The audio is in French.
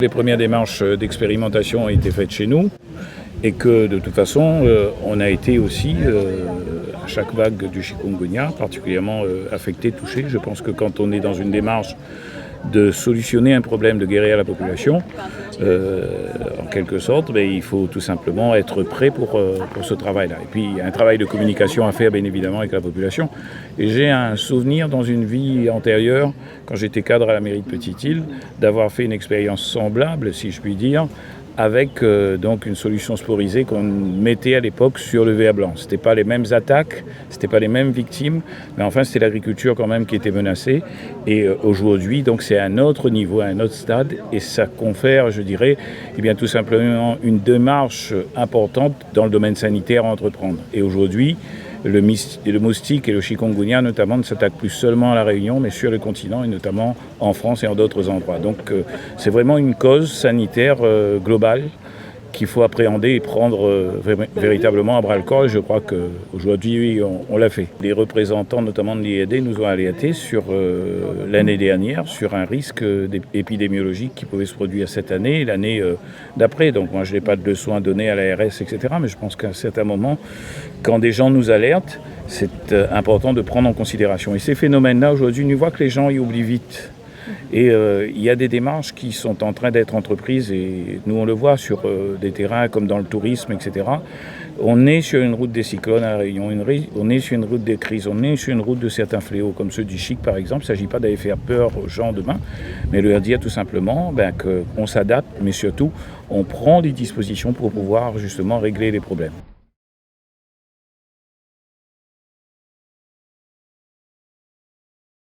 Les premières démarches d'expérimentation ont été faites chez nous et que de toute façon, on a été aussi, à chaque vague du chikungunya, particulièrement affecté, touché. Je pense que quand on est dans une démarche de solutionner un problème, de guérir la population, en quelque sorte, il faut tout simplement être prêt pour ce travail-là. Et puis, il y a un travail de communication à faire, bien évidemment, avec la population. Et j'ai un souvenir dans une vie antérieure, quand j'étais cadre à la mairie de Petite-Île, d'avoir fait une expérience semblable, si je puis dire, avec donc une solution sporisée qu'on mettait à l'époque sur le ver blanc. Ce n'étaient pas les mêmes attaques, ce n'étaient pas les mêmes victimes, mais enfin c'était l'agriculture quand même qui était menacée. Et aujourd'hui, donc c'est à un autre niveau, à un autre stade, et ça confère, je dirais, tout simplement une démarche importante dans le domaine sanitaire à entreprendre. Et aujourd'hui, le moustique et le chikungunya notamment ne s'attaquent plus seulement à la Réunion, mais sur le continent et notamment en France et en d'autres endroits. Donc c'est vraiment une cause sanitaire globale qu'il faut appréhender et prendre véritablement à bras-le-corps. Et je crois qu'aujourd'hui, on l'a fait. Les représentants notamment de l'IAD nous ont alertés sur l'année dernière sur un risque épidémiologique qui pouvait se produire cette année et l'année d'après. Donc moi, je n'ai pas de leçons à donner à l'ARS, etc. Mais je pense qu'à un certain moment, quand des gens nous alertent, c'est important de prendre en considération. Et ces phénomènes-là, aujourd'hui, on voit que les gens y oublient vite. Et il y a des démarches qui sont en train d'être entreprises et nous on le voit sur des terrains comme dans le tourisme, etc. On est sur une route des cyclones à la Réunion, on est sur une route des crises, on est sur une route de certains fléaux comme ceux du chic par exemple. Il ne s'agit pas d'aller faire peur aux gens demain, mais de leur dire tout simplement qu'on s'adapte, mais surtout on prend des dispositions pour pouvoir justement régler les problèmes.